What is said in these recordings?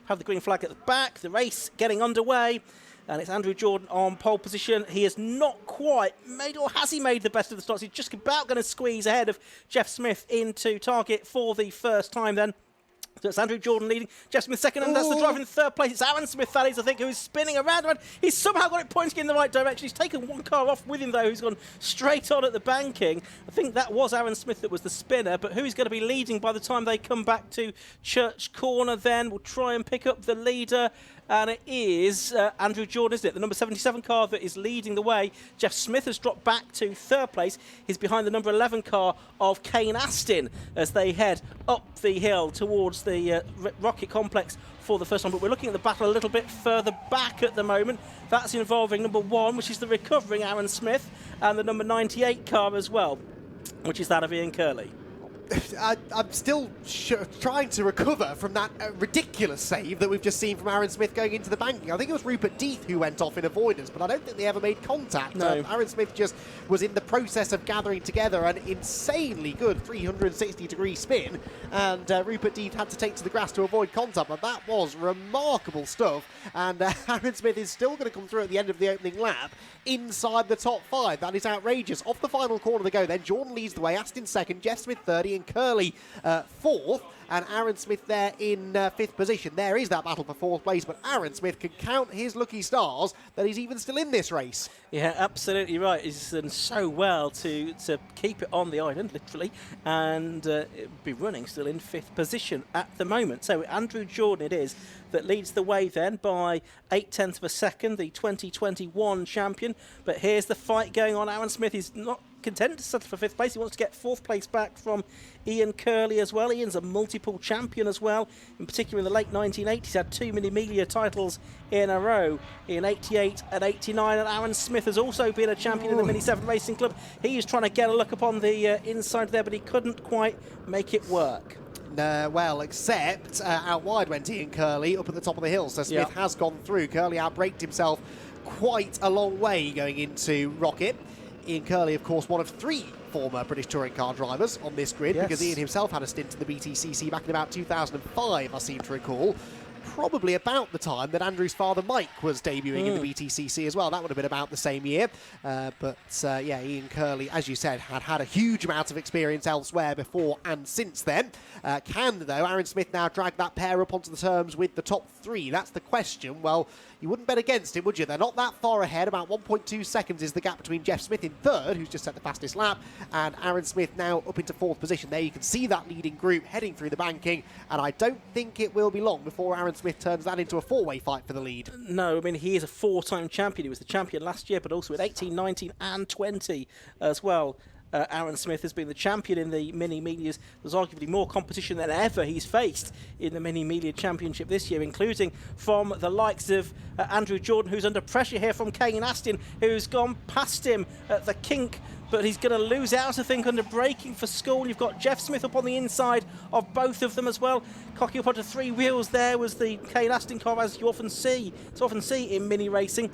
have the green flag at the back. The race getting underway. And it's Andrew Jordan on pole position. He has not quite made, or has he made the best of the starts? He's just about going to squeeze ahead of Jeff Smith into target for the first time then. So it's Andrew Jordan leading, Jeff Smith second, and that's the driver in third place. It's Aaron Smith, that is, I think, who's spinning around. He's somehow got it pointing in the right direction. He's taken one car off with him, though, who's gone straight on at the banking. I think that was Aaron Smith that was the spinner, but who is going to be leading by the time they come back to Church Corner then? We'll try and pick up the leader. And it is Andrew Jordan, isn't it? The number 77 car that is leading the way. Jeff Smith has dropped back to third place. He's behind the number 11 car of Kane Astin as they head up the hill towards the Rocket Complex for the first time. But we're looking at the battle a little bit further back at the moment. That's involving number 1, which is the recovering Aaron Smith, and the number 98 car as well, which is that of Ian Curley. I'm still trying to recover from that ridiculous save that we've just seen from Aaron Smith going into the banking. I think it was Rupert Deeth who went off in avoidance, but I don't think they ever made contact. No. Aaron Smith just was in the process of gathering together an insanely good 360-degree spin, and Rupert Deeth had to take to the grass to avoid contact, but that was remarkable stuff, and Aaron Smith is still going to come through at the end of the opening lap inside the top 5. That is outrageous. Off the final corner to go then. Jordan leads the way, Astin second, Jeff Smith 30, and Curley fourth, and Aaron Smith there in fifth position. There is that battle for fourth place, but Aaron Smith can count his lucky stars that he's even still in this race. Yeah, absolutely right. He's done so well to keep it on the island, literally, and be running still in fifth position at the moment. So Andrew Jordan it is that leads the way then by 0.8 of a second, the 2021 champion. But here's the fight going on. Aaron Smith is not content to settle for fifth place. He wants to get fourth place back from Ian Curley as well. Ian's a multiple champion as well. In particular, in the late 1980s, had 2 Miglia titles in a row in 88 and 89. And Aaron Smith has also been a champion in the Mini 7 Racing Club. He is trying to get a look upon the inside there, but he couldn't quite make it work. Well, except out wide went Ian Curley up at the top of the hill, so Smith has gone through. Curley outbraked himself quite a long way going into Rocket. Ian Curley, of course, one of 3 former British touring car drivers on this grid, because Ian himself had a stint in the BTCC back in about 2005, I seem to recall. Probably about the time that Andrew's father Mike was debuting in the BTCC as well. That would have been about the same year. Yeah, Ian Curley, as you said, had a huge amount of experience elsewhere before and since then. Can, though, Aaron Smith now drag that pair up onto the terms with the top 3? That's the question. Well, you wouldn't bet against it, would you? They're not that far ahead. About 1.2 seconds is the gap between Jeff Smith in third, who's just set the fastest lap, and Aaron Smith now up into fourth position. There you can see that leading group heading through the banking, and I don't think it will be long before Aaron Smith turns that into a 4-way fight for the lead. No, I mean, he is a 4-time champion. He was the champion last year, but also at 18, 19 and 20 as well. Aaron Smith has been the champion in the Mini Miglias. There's arguably more competition than ever he's faced in the Mini Miglia Championship this year, including from the likes of Andrew Jordan, who's under pressure here from Kane Astin, who's gone past him at the kink, but he's going to lose out, I think, under braking for school. You've got Jeff Smith up on the inside of both of them as well. Cocking up onto 3 wheels there was the Kane Astin car, as you often see in mini racing.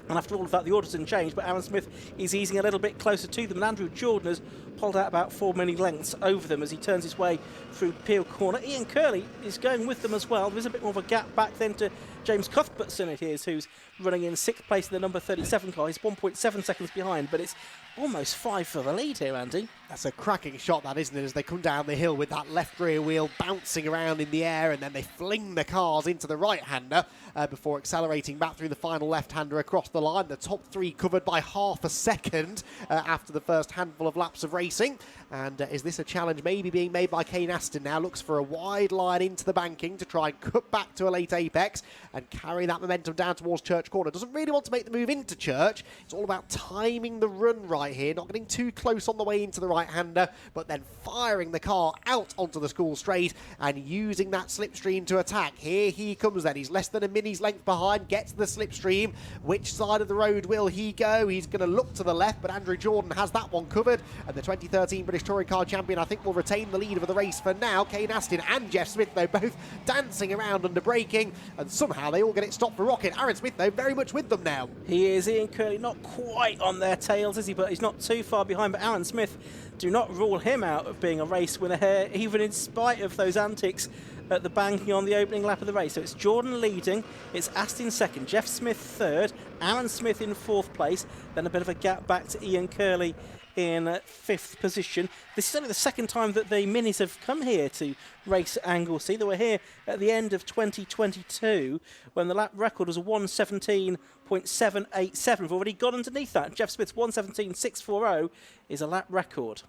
And after all of that, the orders didn't change, but Aaron Smith is easing a little bit closer to them, and Andrew Jordan has pulled out about 4 mini lengths over them as he turns his way through Peel Corner. Ian Curley is going with them as well. There's a bit more of a gap back then to James Cuthbertson, it is, who's running in 6th place in the number 37 car. He's 1.7 seconds behind, but it's almost 5 for the lead here, Andy. That's a cracking shot, that, isn't it, as they come down the hill with that left rear wheel bouncing around in the air, and then they fling the cars into the right-hander before accelerating back through the final left-hander across the line. The top 3 covered by half a second after the first handful of laps of racing. And is this a challenge maybe being made by Kane Astin now? Looks for a wide line into the banking to try and cut back to a late apex and carry that momentum down towards Church Corner. Doesn't really want to make the move into Church. It's all about timing the run right here, not getting too close on the way into the right-hander, but then firing the car out onto the school straight and using that slipstream to attack. Here he comes then. He's less than a mini's length behind, gets the slipstream. Which side of the road will he go? He's going to look to the left, but Andrew Jordan has that one covered, and the 2013 British Touring Car Champion, I think, will retain the lead of the race for now. Kane Astin and Jeff Smith, though, both dancing around under braking, and somehow they all get it stopped for Rocket. Aaron Smith, though, very much with them now. He is. Ian Curley not quite on their tails, is he? But he's not too far behind. But Aaron Smith, do not rule him out of being a race winner here, even in spite of those antics at the banking on the opening lap of the race. So it's Jordan leading, it's Aston second, Jeff Smith third, Aaron Smith in fourth place, then a bit of a gap back to Ian Curley in fifth position. This is only the second time that the Minis have come here to race at Anglesey. They were here at the end of 2022 when the lap record was a 1:17.787. We've already got underneath that. Jeff Smith's 1:17.640 is a lap record.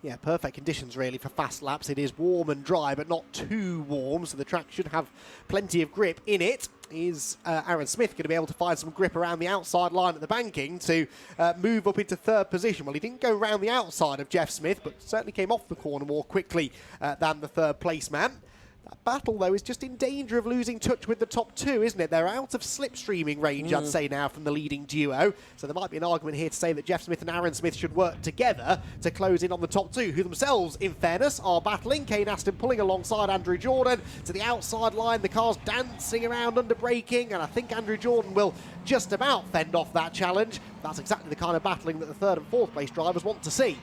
Yeah, perfect conditions really for fast laps. It is warm and dry, but not too warm, so the track should have plenty of grip in it. Is Aaron Smith going to be able to find some grip around the outside line at the banking to move up into third position? Well, he didn't go around the outside of Jeff Smith, but certainly came off the corner more quickly than the third place man. That battle, though, is just in danger of losing touch with the top two, isn't it? They're out of slipstreaming range, I'd say now, from the leading duo. So there might be an argument here to say that Jeff Smith and Aaron Smith should work together to close in on the top two, who themselves, in fairness, are battling. Kane Aston pulling alongside Andrew Jordan to the outside line. The car's dancing around under braking, and I think Andrew Jordan will just about fend off that challenge. That's exactly the kind of battling that the third and fourth place drivers want to see.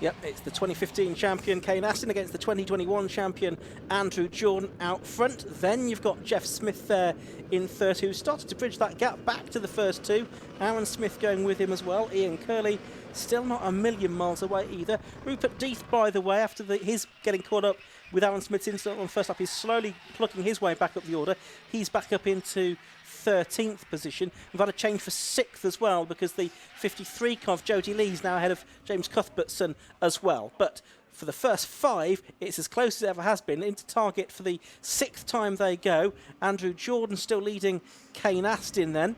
Yep, it's the 2015 champion Kane Aston against the 2021 champion Andrew Jordan out front. Then you've got Jeff Smith there in third, who started to bridge that gap back to the first two. Aaron Smith going with him as well. Ian Curley still not a million miles away either. Rupert Death, by the way, after his getting caught up with Aaron Smith's incident on the first lap, is slowly plucking his way back up the order. He's back up into 13th position. We've had a change for 6th as well, because the 53 car of Jody Lee is now ahead of James Cuthbertson as well. But for the first 5, it's as close as it ever has been. Into target for the 6th time they go. Andrew Jordan still leading Kane Aston then.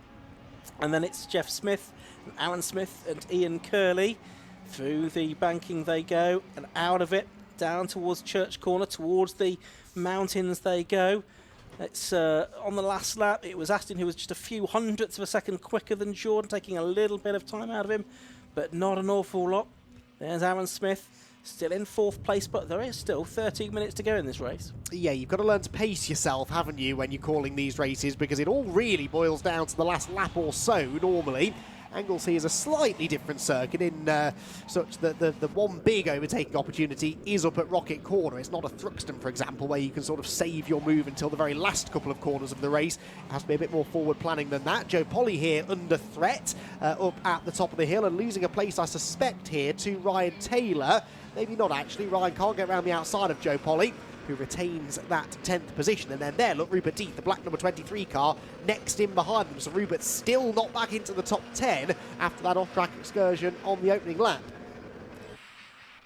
And then it's Jeff Smith, and Aaron Smith and Ian Curley. Through the banking they go, and out of it, down towards Church Corner, towards the mountains they go. It's on the last lap, it was Aston who was just a few hundredths of a second quicker than Jordan, taking a little bit of time out of him, but not an awful lot. There's Aaron Smith, still in fourth place, but there is still 13 minutes to go in this race. Yeah, you've got to learn to pace yourself, haven't you, when you're calling these races, because it all really boils down to the last lap or so normally. Anglesey is a slightly different circuit in such that the one big overtaking opportunity is up at Rocket Corner. It's not a Thruxton, for example, where you can sort of save your move until the very last couple of corners of the race. It has to be a bit more forward planning than that. Joe Polly here under threat up at the top of the hill, and losing a place, I suspect, here to Ryan Taylor. Maybe not, actually. Ryan can't get around the outside of Joe Polly, who retains that 10th position. And then there, look, Rupert Death, the black number 23 car, next in behind them. So Rupert's still not back into the top 10 after that off-track excursion on the opening lap.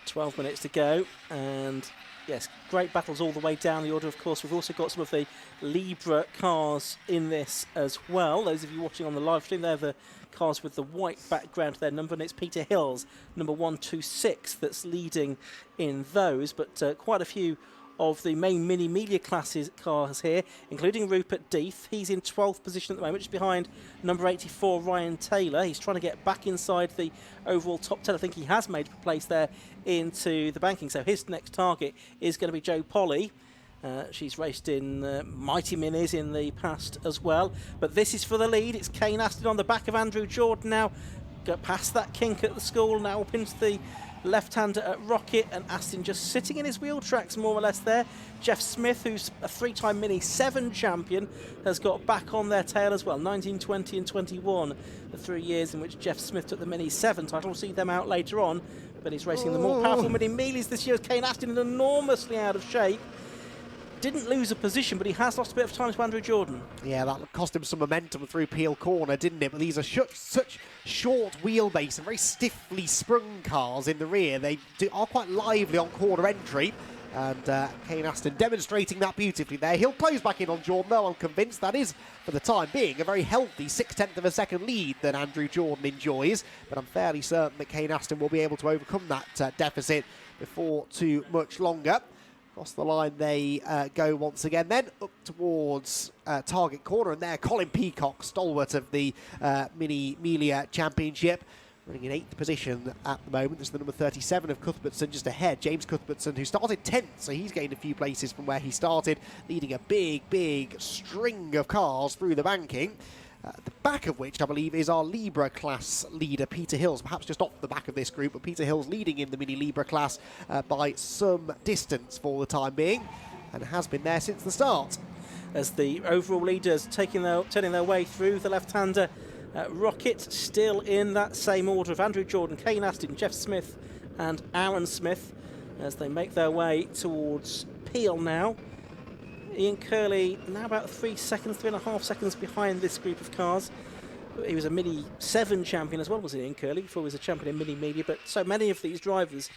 12 minutes to go, and yes, great battles all the way down the order. Of course, we've also got some of the Libre cars in this as well. Those of you watching on the live stream, they're the cars with the white background to their number, and it's Peter Hills, number 126, that's leading in those. But quite a few of the main Mini Miglia classes cars here, including Rupert Death. He's in 12th position at the moment, just behind number 84 Ryan Taylor. He's trying to get back inside the overall top 10. I think he has made a place there into the banking, so his next target is going to be Joe Polly. She's raced in Mighty Minis in the past as well, but this is for the lead. It's Kane Aston on the back of Andrew Jordan now. Got past that kink at the school, now up into the left-hander at Rocket, and Aston just sitting in his wheel tracks more or less there. Jeff Smith, who's a 3-time Mini 7 champion, has got back on their tail as well. 19, 20 and 21, the 3 years in which Jeff Smith took the Mini 7 title. We'll see them out later on, but he's racing the more powerful Mini Mealies this year. Kane Aston is enormously out of shape. Didn't lose a position, but he has lost a bit of time to Andrew Jordan. Yeah, that cost him some momentum through Peel Corner, didn't it? But these are such short wheelbase and very stiffly sprung cars in the rear. They are quite lively on corner entry. And Kane Aston demonstrating that beautifully there. He'll close back in on Jordan, though. I'm convinced that is, for the time being, a very healthy 0.6 of a second lead that Andrew Jordan enjoys. But I'm fairly certain that Kane Aston will be able to overcome that deficit before too much longer. Across the line they go once again, then up towards Target Corner, and there Colin Peacock, stalwart of the Mini Miglia Championship, running in 8th position at the moment. This is the number 37 of Cuthbertson just ahead. James Cuthbertson, who started 10th, so he's gained a few places from where he started, leading a big string of cars through the banking. The back of which, I believe, is our Libre class leader, Peter Hills. Perhaps just off the back of this group, but Peter Hills leading in the Mini Libre class by some distance for the time being. and has been there since the start. As the overall leaders turning their way through, the left-hander Rocket still in that same order of Andrew Jordan, Kane Aston, Jeff Smith and Aaron Smith as they make their way towards Peel now. Ian Curley now about 3.5 seconds behind this group of cars. He was a Mini 7 champion as well, wasn't Ian Curley, before he was a champion in Mini Media, but so many of these drivers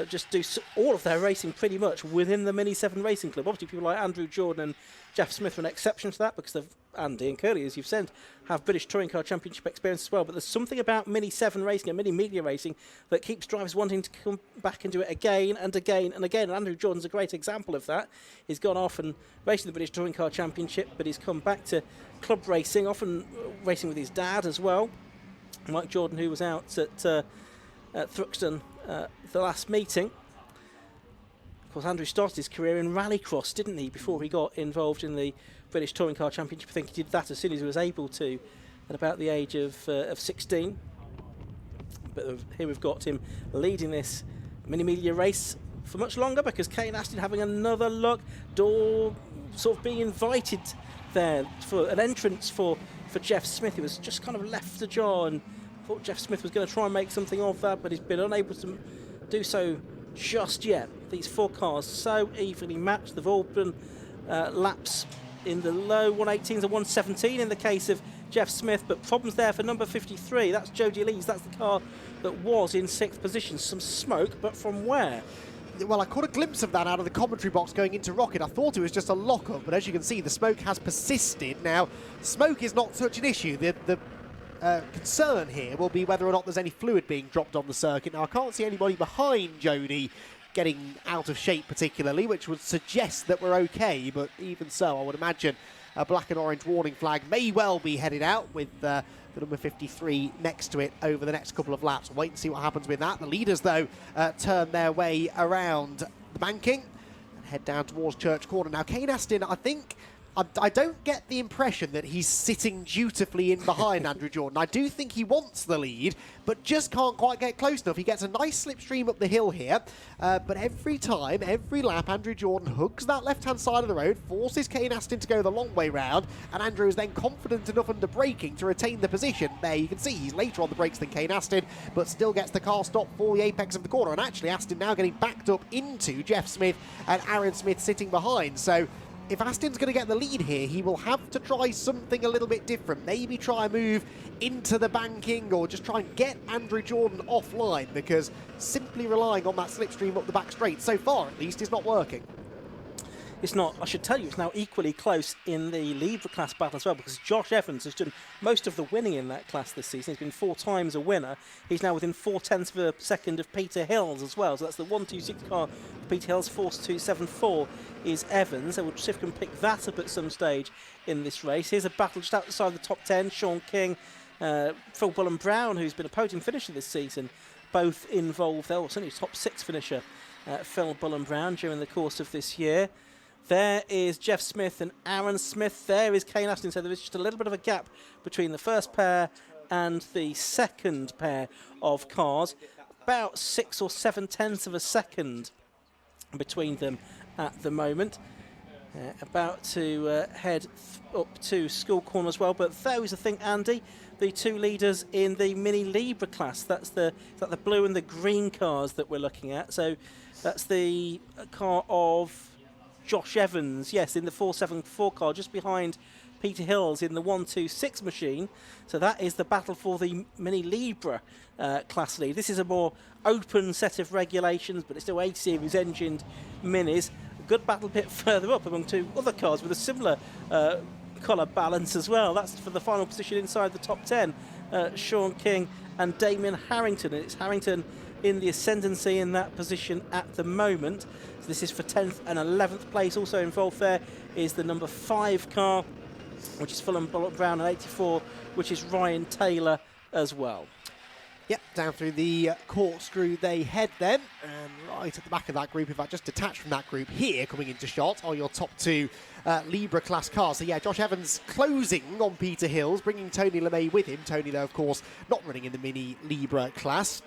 just do all of their racing pretty much within the Mini 7 Racing Club. Obviously people like Andrew Jordan and Jeff Smith are an exception to that because they've, and Ian Curley, as you've said, have British Touring Car Championship experience as well. But there's something about Mini 7 racing and Mini Media racing that keeps drivers wanting to come back and do it again and again and again. And Andrew Jordan's a great example of that. He's gone off and racing the British Touring Car Championship, but he's come back to club racing, often racing with his dad as well. Mike Jordan, who was out at Thruxton the last meeting. Of course, Andrew started his career in rallycross, didn't he, before he got involved in the British Touring Car Championship. I think he did that as soon as he was able to, at about the age of 16. But here we've got him leading this Mini Media race for much longer because Kane Aston having another look, door sort of being invited there for an entrance for Jeff Smith. He was just kind of left ajar and thought Jeff Smith was going to try and make something of that, but he's been unable to do so just yet. These four cars so evenly matched. They've all been laps in the low 118s and 117 in the case of Jeff Smith, but problems there for number 53. That's Jody Lees. That's the car that was in 6th position. Some smoke, but from where? Well, I caught a glimpse of that out of the commentary box going into Rocket. I thought it was just a lock-up, but as you can see, the smoke has persisted. Now, smoke is not such an issue. The concern here will be whether or not there's any fluid being dropped on the circuit. Now, I can't see anybody behind Jody getting out of shape particularly, which would suggest that we're okay, but even so, I would imagine a black and orange warning flag may well be headed out with the number 53 next to it over the next couple of laps. Wait and see what happens with that. The leaders, though, turn their way around the banking and head down towards Church Corner. Now, Kane Aston, I don't get the impression that he's sitting dutifully in behind Andrew Jordan. I do think he wants the lead, but just can't quite get close enough. He gets a nice slipstream up the hill here, but every time, every lap, Andrew Jordan hugs that left-hand side of the road, forces Kane Aston to go the long way round, and Andrew is then confident enough under braking to retain the position. There you can see he's later on the brakes than Kane Aston, but still gets the car stopped for the apex of the corner, and actually Aston now getting backed up into Jeff Smith and Aaron Smith sitting behind. So if Aston's going to get the lead here, he will have to try something a little bit different. Maybe try a move into the banking or just try and get Andrew Jordan offline, because simply relying on that slipstream up the back straight, so far at least, is not working. It's not. I should tell you, it's now equally close in the Libre class battle as well, because Josh Evans has done most of the winning in that class this season. He's been 4 times a winner. He's now within 0.4 of a second of Peter Hills as well. So that's the 126 car for Peter Hills. 4.274 is Evans. So we'll see if we can pick that up at some stage in this race. Here's a battle just outside the top 10. Sean King, Phil Bullen-Brown, who's been a podium finisher this season, both involved there. Well, certainly top 6 finisher, Phil Bullen-Brown, during the course of this year. There is Jeff Smith and Aaron Smith. There is Kane Aston. So there is just a little bit of a gap between the first pair and the second pair of cars. About 6 or 7/10 of a second between them at the moment. About to head up to School Corner as well. But those, I think, Andy, the 2 leaders in the Mini Libre class. That's the blue and the green cars that we're looking at. So that's the car of Josh Evans, yes, in the 474 car, just behind Peter Hills in the 126 machine. So that is the battle for the Mini Libre class lead. This is a more open set of regulations, but it's still A-Series engined minis. A good battle bit further up among 2 other cars with a similar colour balance as well. That's for the final position inside the top 10. Sean King and Damien Harrington. And it's Harrington in the ascendancy in that position at the moment. So this is for 10th and 11th place. Also involved there is the number 5 car, which is Fulham Brown, and 84, which is Ryan Taylor as well. Yep, down through the corkscrew they head then, and right at the back of that group, if I just detach from that group here, coming into shot, are your top 2 Libre class cars. So yeah, Josh Evans closing on Peter Hills, bringing Tony LeMay with him. Tony, though, of course, not running in the Mini Libre class.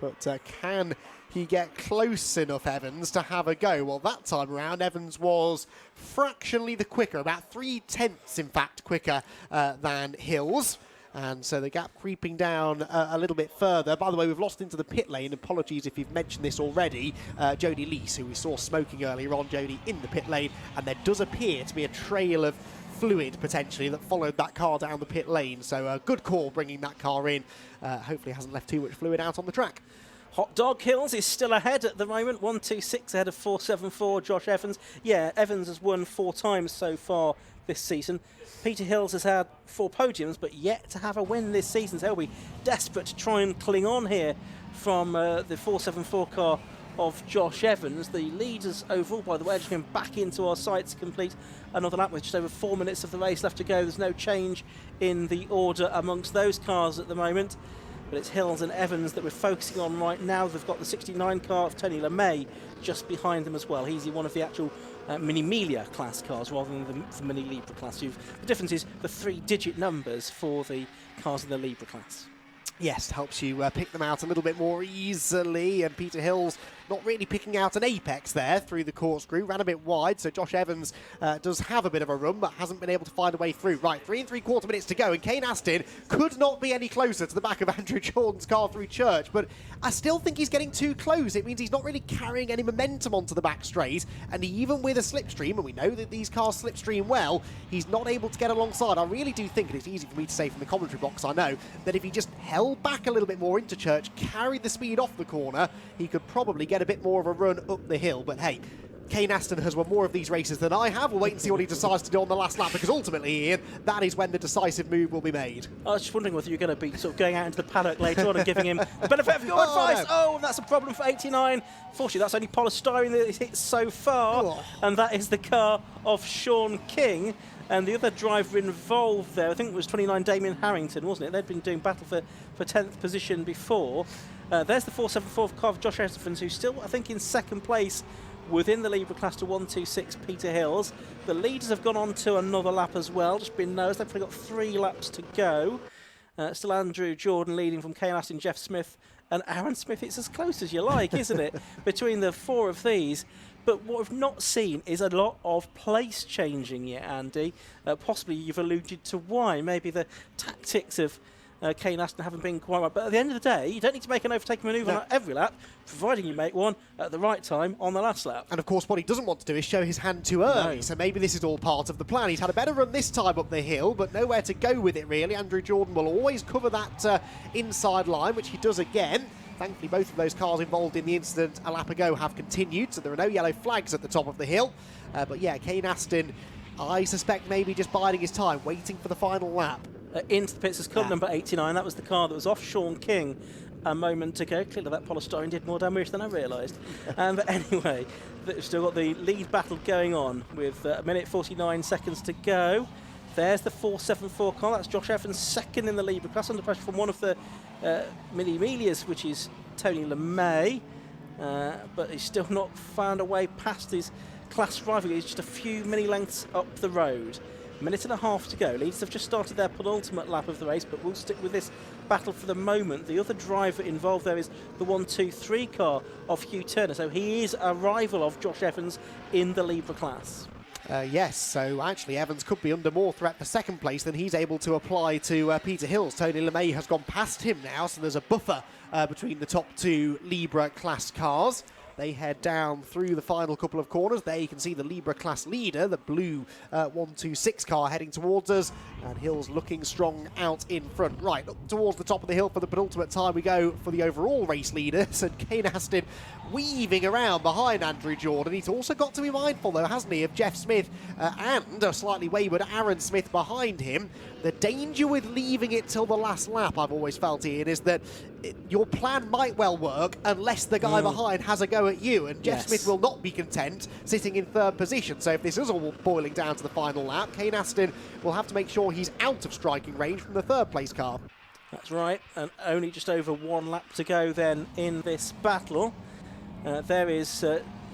But can he get close enough, Evans, to have a go? Well, that time around, Evans was fractionally the quicker, about 3/10 in fact quicker than Hills. And so the gap creeping down a little bit further. By the way, we've lost into the pit lane. Apologies if you've mentioned this already. Jody Leese, who we saw smoking earlier on, Jody in the pit lane. And there does appear to be a trail of fluid, potentially, that followed that car down the pit lane. So a good call bringing that car in. Hopefully hasn't left too much fluid out on the track. Hot Dog Hills is still ahead at the moment, 126 ahead of 474 Josh Evans. Yeah, Evans has won 4 times so far this season. Peter Hills has had 4 podiums, but yet to have a win this season. So he'll be desperate to try and cling on here from the 474 car of Josh Evans. The leaders overall, by the way, just going back into our sights to complete another lap with just over 4 minutes of the race left to go. There's no change in the order amongst those cars at the moment. But it's Hills and Evans that we're focusing on right now. They've got the 69 car of Tony LeMay just behind them as well. He's one of the actual Mini Miglia class cars rather than the Mini Libre class. The difference is the 3-digit numbers for the cars in the Libre class. Yes, helps you pick them out a little bit more easily, and Peter Hills not really picking out an apex there through the corkscrew, ran a bit wide, so Josh Evans does have a bit of a run, but hasn't been able to find a way through. Right, 3 3/4 minutes to go, and Kane Aston could not be any closer to the back of Andrew Jordan's car through Church, but I still think he's getting too close. It means he's not really carrying any momentum onto the back straight, and even with a slipstream, and we know that these cars slipstream well, he's not able to get alongside. I really do think, and it's easy for me to say from the commentary box, I know, that if he just held back a little bit more into Church, carried the speed off the corner, he could probably get a bit more of a run up the hill. But hey, Kane Aston has won more of these races than I have. We'll wait and see what he decides to do on the last lap, because ultimately, Ian, that is when the decisive move will be made. I was just wondering whether you're going to be sort of going out into the paddock later on and giving him the benefit of your advice. No. Oh, that's a problem for 89. Fortunately, that's only polystyrene that he's hit so far, and that is the car of Sean King. And the other driver involved there, I think it was 29 Damien Harrington, wasn't it? They'd been doing battle for 10th position before. There's the 474 car of Josh Evans, who's still, I think, in second place within the Libre class to 126 Peter Hills. The leaders have gone on to another lap as well, just been noticed. They've probably got 3 laps to go. Still Andrew Jordan leading from Kane Aston, Jeff Smith and Aaron Smith. It's as close as you like, isn't it, between the 4 of these. But what we've not seen is a lot of place changing yet, Andy. Possibly you've alluded to why. Maybe the tactics of Kane Aston haven't been quite right. But at the end of the day, you don't need to make an overtaking manoeuvre on every lap, providing you make one at the right time on the last lap. And of course, what he doesn't want to do is show his hand too early. No. So maybe this is all part of the plan. He's had a better run this time up the hill, but nowhere to go with it, really. Andrew Jordan will always cover that inside line, which he does again. Thankfully, both of those cars involved in the incident a lap ago have continued, so there are no yellow flags at the top of the hill. But yeah, Kane Aston, I suspect maybe just biding his time, waiting for the final lap. Into the pits has come number 89. That was the car that was off Sean King a moment ago. Clearly that polystyrene did more damage than I realised. But anyway, we've still got the lead battle going on with a minute 49 seconds to go. There's the 474 car. That's Josh Evans, second in the Libre class, under pressure from one of the Mini Milias, which is Tony LeMay. But he's still not found a way past his class rival. He's just a few mini lengths up the road. A minute and a half to go. Leaders have just started their penultimate lap of the race, but we'll stick with this battle for the moment. The other driver involved there is the 1-2-3 car of Hugh Turner. So he is a rival of Josh Evans in the Libre class. Yes, so actually Evans could be under more threat for second place than he's able to apply to Peter Hills. Tony LeMay has gone past him now, so there's a buffer between the top 2 Libre class cars. They head down through the final couple of corners. There you can see the Libre class leader, the blue 126 car heading towards us, and Hills looking strong out in front. Right, up towards the top of the hill for the penultimate time we go for the overall race leaders, and Kane Aston weaving around behind Andrew Jordan. He's also got to be mindful, though, hasn't he, of Jeff Smith and a slightly wayward Aaron Smith behind him. The danger with leaving it till the last lap, I've always felt, Ian, is that your plan might well work unless the guy behind has a go at you, and Jeff Smith will not be content sitting in third position. So if this is all boiling down to the final lap, Kane Aston will have to make sure he's out of striking range from the third place car. That's right, and only just over 1 lap to go then in this battle. There is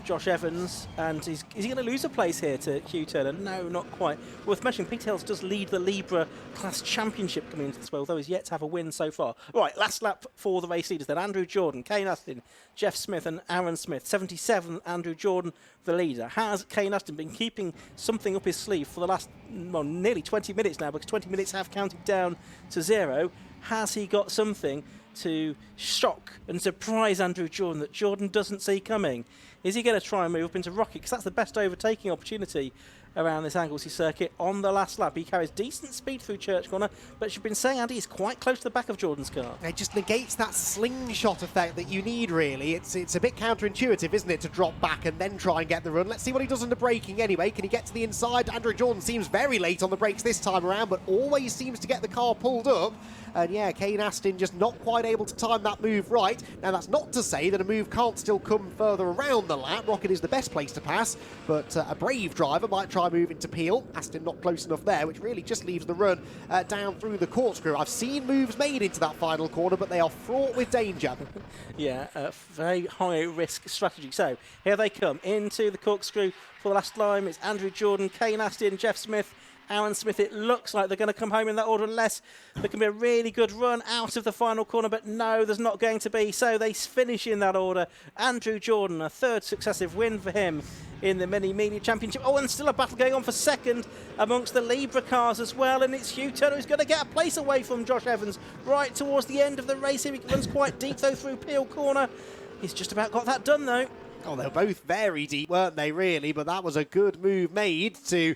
Josh Evans, and is he going to lose a place here to Hugh Turner? No, not quite. Worth mentioning, Peter Hills does lead the Libre Class Championship coming into this, although he's yet to have a win so far. Right, last lap for the race leaders then. Andrew Jordan, Kane Aston, Jeff Smith and Aaron Smith. 77, Andrew Jordan, the leader. Has Kane Aston been keeping something up his sleeve for the last nearly 20 minutes now, because 20 minutes have counted down to 0. Has he got something to shock and surprise Andrew Jordan that Jordan doesn't see coming? Is he going to try and move up into Rocket? Because that's the best overtaking opportunity around this Anglesey circuit on the last lap. He carries decent speed through Church Corner, but as you've been saying, Andy, he's quite close to the back of Jordan's car. It just negates that slingshot effect that you need, really. It's a bit counterintuitive, isn't it, to drop back and then try and get the run. Let's see what he does under braking anyway. Can he get to the inside? Andrew Jordan seems very late on the brakes this time around, but always seems to get the car pulled up. And yeah, Kane Aston just not quite able to time that move right. Now, that's not to say that a move can't still come further around the lap. Rocket is the best place to pass, but a brave driver might try moving to Peel. Aston not close enough there, which really just leaves the run down through the corkscrew. I've seen moves made into that final corner, but they are fraught with danger. Yeah, very high-risk strategy. So here they come into the corkscrew for the last time. It's Andrew Jordan, Kane Aston, Jeff Smith, Aaron Smith. It looks like they're going to come home in that order unless there can be a really good run out of the final corner, but no, there's not going to be. So they finish in that order. Andrew Jordan, a third successive win for him in the Mini Miglia Championship. Oh, and still a battle going on for second amongst the Libre cars as well, and it's Hugh Turner who's going to get a place away from Josh Evans right towards the end of the race. He runs quite deep though through Peel Corner. He's just about got that done though. Oh, they were both very deep, weren't they, really? But that was a good move made to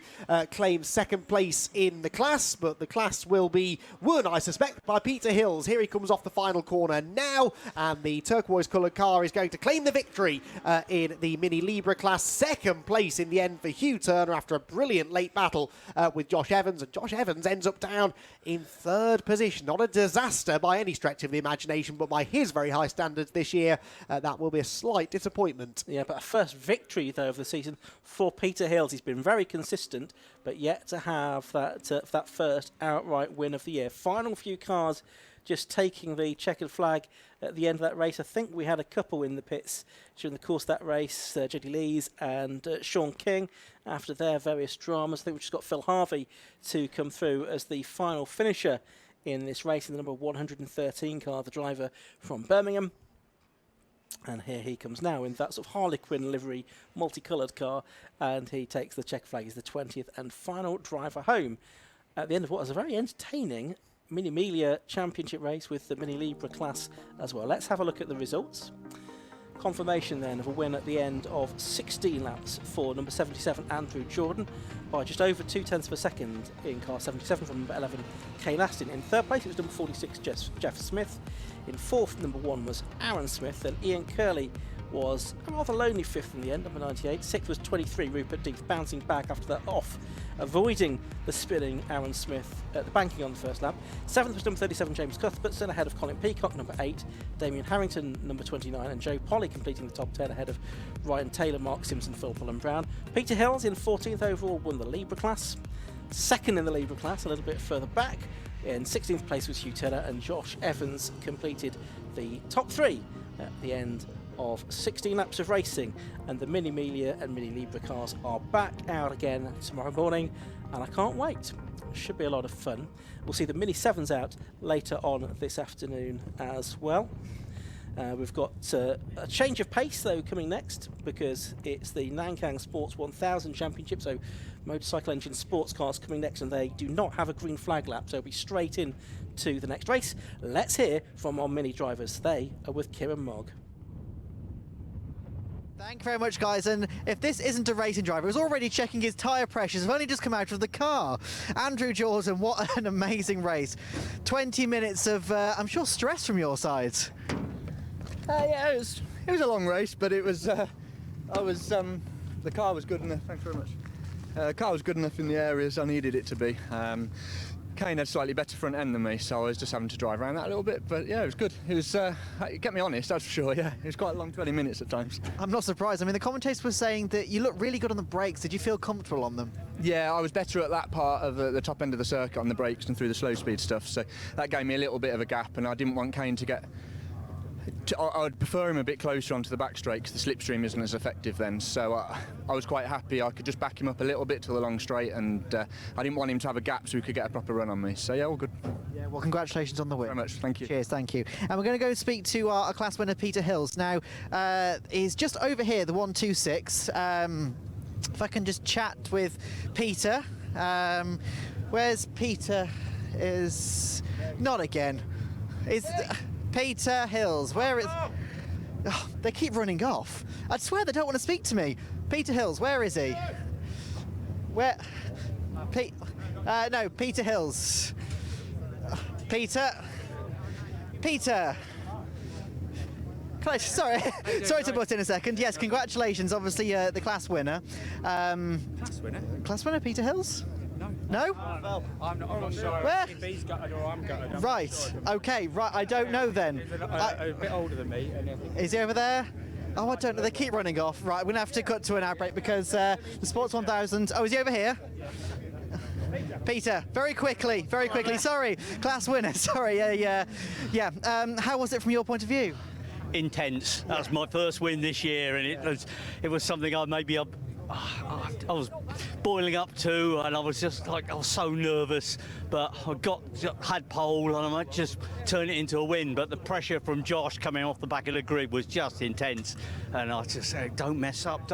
claim second place in the class. But the class will be won, I suspect, by Peter Hills. Here he comes off the final corner now. And the turquoise-coloured car is going to claim the victory in the Mini Libre class. Second place in the end for Hugh Turner after a brilliant late battle with Josh Evans. And Josh Evans ends up down in third position. Not a disaster by any stretch of the imagination, but by his very high standards this year, that will be a slight disappointment. Yeah, but a first victory, though, of the season for Peter Hills. He's been very consistent, but yet to have that first outright win of the year. Final few cars just taking the checkered flag at the end of that race. I think we had a couple in the pits during the course of that race, JD Lees and Sean King, after their various dramas. I think we've just got Phil Harvey to come through as the final finisher in this race in the number 113 car, the driver from Birmingham. And here he comes now in that sort of Harlequin livery, multicoloured car, and he takes the check flag. He's the 20th and final driver home at the end of what was a very entertaining Mini Miglia Championship race with the Mini Libre class as well. Let's have a look at the results. Confirmation then of a win at the end of 16 laps for number 77 Andrew Jordan by just over 0.2 of a second in car 77 from number 11 Kane Aston. In third place it was number 46 Jeff Smith. In fourth, number 1 was Aaron Smith, and Ian Curley was a rather lonely fifth in the end, number 98. Sixth was 23 Rupert Deeth, bouncing back after that off, avoiding the spinning Aaron Smith at the banking on the first lap. Seventh was number 37 James Cuthbertson, ahead of Colin Peacock, number 8, Damien Harrington, number 29, and Joe Polly completing the top 10 ahead of Ryan Taylor, Mark Simpson, Phil Pullen Brown. Peter Hills in 14th overall won the Libre class. Second in the Libre class, a little bit further back. In 16th place was Hugh Turner, and Josh Evans completed the top 3 at the end of 16 laps of racing. And the Mini Miglia and Mini Libre cars are back out again tomorrow morning, and I can't wait. Should be a lot of fun. We'll see the Mini 7s out later on this afternoon as well. We've got a change of pace though coming next, because it's the Nankang Sports 1000 Championship, so motorcycle engine sports cars coming next, and they do not have a green flag lap, so it'll be straight in to the next race. Let's hear from our Mini drivers. They are with Kieran Mogg. Thank you very much, guys. And if this isn't a racing driver, he's already checking his tyre pressures. He's only just come out of the car. Andrew Jordan, what an amazing race. 20 minutes of, I'm sure, stress from your side. Yeah, it was a long race, but it was. The car was good enough. Thanks very much. The car was good enough in the areas I needed it to be. Kane had slightly better front end than me, so I was just having to drive around that a little bit. But yeah, it was good. It was. It kept me honest, that's for sure. Yeah, it was quite a long 20 minutes at times. I'm not surprised. I mean, the commentators were saying that you look really good on the brakes. Did you feel comfortable on them? Yeah, I was better at that part of the top end of the circuit on the brakes and through the slow speed stuff. So that gave me a little bit of a gap, and I didn't want Kane to get I'd prefer him a bit closer onto the back straight because the slipstream isn't as effective then. So I was quite happy I could just back him up a little bit to the long straight, and I didn't want him to have a gap so he could get a proper run on me. So yeah, all good. Yeah, well, congratulations on the win. Very much, thank you. Cheers, thank you. And we're going to go speak to our class winner, Peter Hills. Now, he's just over here, the 126. If I can just chat with Peter. Where's Peter? Is not again. Is Peter Hills? Where is? Oh, they keep running off. I swear they don't want to speak to me. Peter Hills, where is he? Where? No, Peter Hills. Peter. Peter. Sorry to butt in a second. Yes, congratulations. Obviously, the class winner. Class winner? Class winner, Peter Hills. No? Well, I'm not sure Where? if he's gutted or I'm gutted. Right. Okay. Right. I don't know then. He's a bit older than me. And Is he over there? Oh, I don't know. They keep running off. Right. We're gonna have to cut to an outbreak because the Sports 1000. Oh, is he over here? Peter, very quickly. Sorry, class winner. Sorry. Yeah. How was it from your point of view? Intense. That was my first win this year, and it was something I was boiling up to, and I was just like, I was so nervous, but I had pole, and I might just turn it into a win. But the pressure from Josh coming off the back of the grid was just intense, and I just said, don't mess up.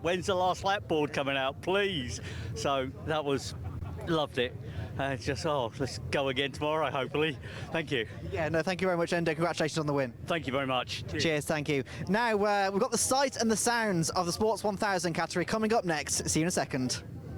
When's the last lap board coming out, please? So that was, loved it. Let's go again tomorrow, hopefully. Thank you. Yeah, no, thank you very much, and congratulations on the win. Thank you very much. Cheers, thank you. Now, we've got the sight and the sounds of the Sports 1000 category coming up next. See you in a second.